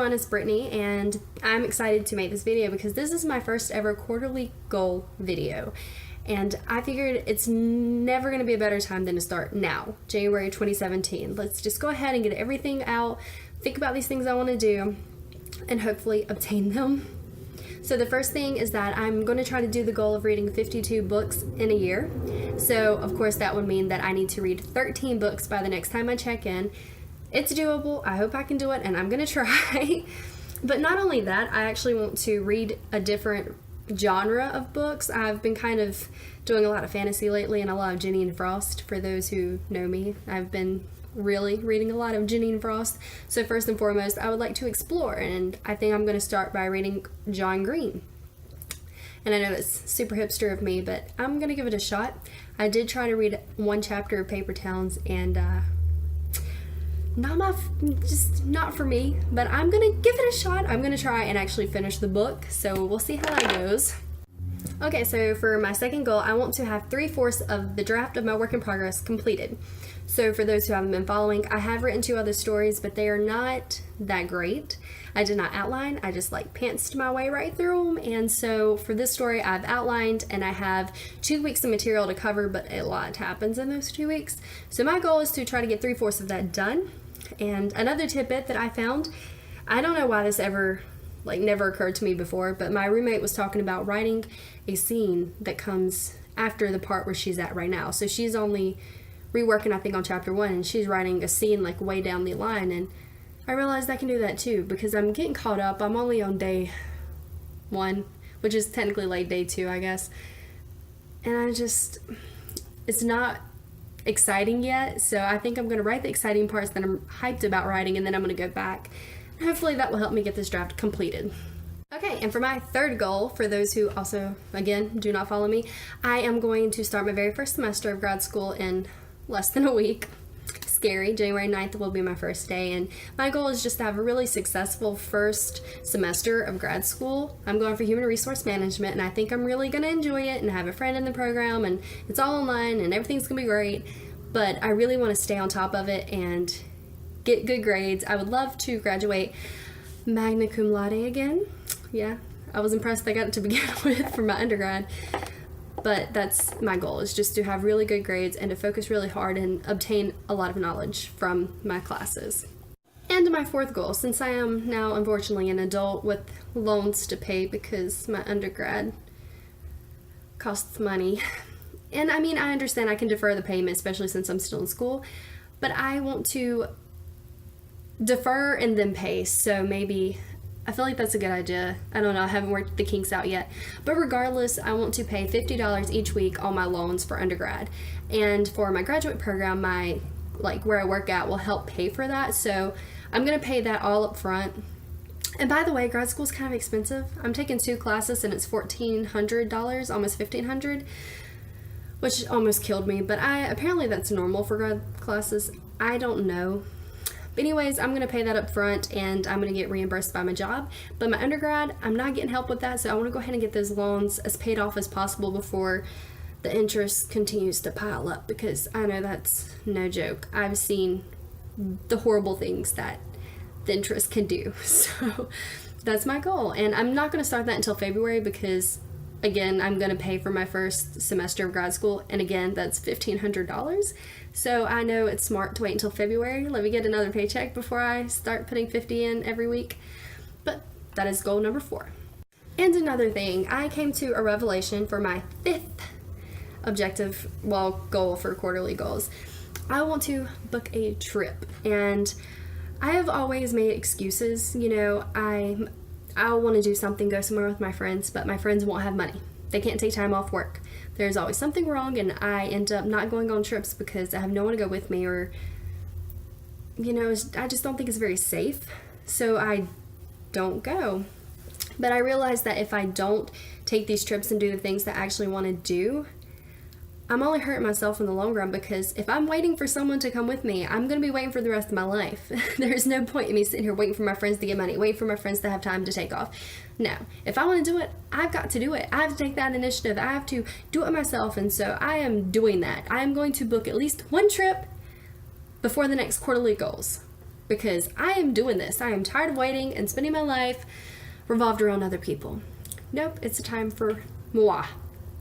everyone, it's Brittany, and I'm excited to make this video because this is my first ever quarterly goal video. And I figured it's never going to be a better time than to start now, January 2017. Let's just go ahead and get everything out, think about these things I want to do, and hopefully obtain them. So the first thing is that I'm going to try to do the goal of reading 52 books in a year. So of course that would mean that I need to read 13 books by the next time I check in. It's doable. I hope I can do it, and I'm going to try. But not only that, I actually want to read a different genre of books. I've been kind of doing a lot of fantasy lately and a lot of Jenny Frost. For those who know me, I've been really reading a lot of Jenny Frost. So first and foremost, I would like to explore, and I think I'm going to start by reading John Green. And I know it's super hipster of me, but I'm going to give it a shot. I did try to read one chapter of Paper Towns, and just not for me, but I'm gonna give it a shot. I'm gonna try and actually finish the book, so we'll see how that goes. Okay, so for my second goal, I want to have 3/4 of the draft of my work in progress completed. So for those who haven't been following, I have written 2 other stories, but they are not that great. I did not outline, I just pantsed my way right through them. And so for this story, I've outlined and I have 2 weeks of material to cover, but a lot happens in those 2 weeks. So my goal is to try to get 3/4 of that done. And another tidbit that I found, I don't know why this ever never occurred to me before, but my roommate was talking about writing a scene that comes after the part where she's at right now. So she's only reworking, I think, on chapter 1, and she's writing a scene way down the line, and I realized I can do that too because I'm getting caught up. I'm only on day 1, which is technically day 2, I guess, and it's not exciting yet, so I think I'm going to write the exciting parts that I'm hyped about writing, and then I'm going to go back. Hopefully that will help me get this draft completed. Okay, and for my third goal, for those who also, again, do not follow me, I am going to start my very first semester of grad school in less than a week. Scary. January 9th will be my first day, and my goal is just to have a really successful first semester of grad school. I'm going for human resource management, and I think I'm really going to enjoy it and have a friend in the program, and it's all online and everything's going to be great, but I really want to stay on top of it and get good grades. I would love to graduate magna cum laude again. Yeah, I was impressed I got it to begin with for my undergrad. But that's my goal, is just to have really good grades and to focus really hard and obtain a lot of knowledge from my classes. And my fourth goal, since I am now unfortunately an adult with loans to pay because my undergrad costs money. And I mean, I understand I can defer the payment, especially since I'm still in school, but I want to defer and then pay. So maybe I feel like that's a good idea. I don't know, I haven't worked the kinks out yet. But regardless, I want to pay $50 each week on my loans for undergrad. And for my graduate program, my where I work at will help pay for that. So I'm gonna pay that all up front. And by the way, grad school is kind of expensive. I'm taking 2 classes and it's $1,400, almost $1,500, which almost killed me. But apparently that's normal for grad classes. I don't know. But anyways, I'm going to pay that up front, and I'm going to get reimbursed by my job. But my undergrad, I'm not getting help with that, so I want to go ahead and get those loans as paid off as possible before the interest continues to pile up, because I know that's no joke. I've seen the horrible things that the interest can do. So that's my goal. And I'm not going to start that until February because, again, I'm going to pay for my first semester of grad school, and again, that's $1,500. So I know it's smart to wait until February. Let me get another paycheck before I start putting 50 in every week. But that is goal number 4. And another thing, I came to a revelation for my 5th objective, goal for quarterly goals. I want to book a trip, and I have always made excuses. You know, I want to do something, go somewhere with my friends, but my friends won't have money. They can't take time off work. There's always something wrong, and I end up not going on trips because I have no one to go with me, or, you know, I just don't think it's very safe, so I don't go. But I realize that if I don't take these trips and do the things that I actually want to do, I'm only hurting myself in the long run, because if I'm waiting for someone to come with me, I'm going to be waiting for the rest of my life. There's no point in me sitting here waiting for my friends to get money, waiting for my friends to have time to take off. No, if I want to do it, I've got to do it. I have to take that initiative. I have to do it myself, and so I am doing that. I am going to book at least one trip before the next quarterly goals. because I am doing this. I am tired of waiting and spending my life revolved around other people. Nope, it's a time for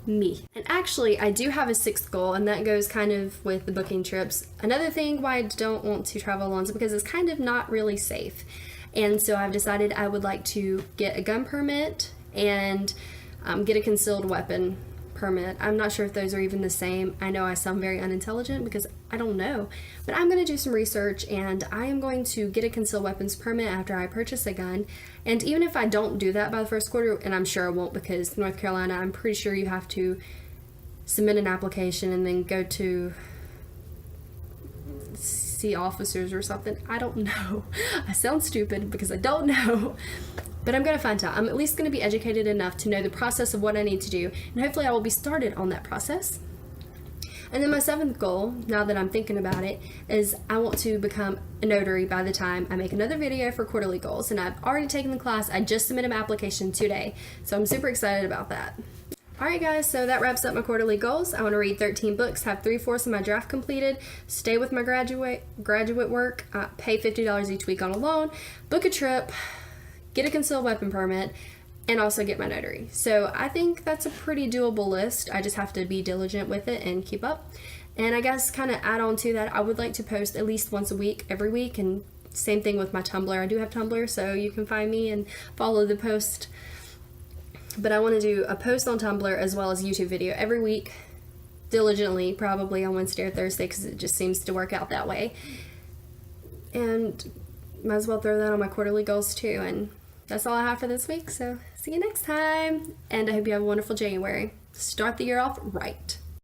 me. And actually, I do have a sixth goal, and that goes kind of with the booking trips. Another thing why I don't want to travel alone is because it's kind of not really safe. And so I've decided I would like to get a gun permit and get a concealed weapon permit. I'm not sure if those are even the same. I know I sound very unintelligent because I don't know, but I'm going to do some research, and I am going to get a concealed weapons permit after I purchase a gun. And even if I don't do that by the first quarter, and I'm sure I won't, because North Carolina, I'm pretty sure you have to submit an application and then go to see officers or something. I don't know. I sound stupid because I don't know. But I'm going to find out. I'm at least going to be educated enough to know the process of what I need to do, and hopefully I will be started on that process. And then my seventh goal, now that I'm thinking about it, is I want to become a notary by the time I make another video for quarterly goals. And I've already taken the class. I just submitted my application today, so I'm super excited about that. Alright guys, so that wraps up my quarterly goals. I want to read 13 books, have 3/4 of my draft completed, stay with my graduate work, pay $50 each week on a loan, book a trip, get a concealed weapon permit, and also get my notary. So I think that's a pretty doable list. I just have to be diligent with it and keep up. And I guess kind of add on to that, I would like to post at least once a week, every week, and same thing with my Tumblr. I do have Tumblr, so you can find me and follow the post. But I want to do a post on Tumblr as well as YouTube video every week, diligently, probably on Wednesday or Thursday, because it just seems to work out that way. And might as well throw that on my quarterly goals too. And that's all I have for this week, so see you next time. And I hope you have a wonderful January. Start the year off right.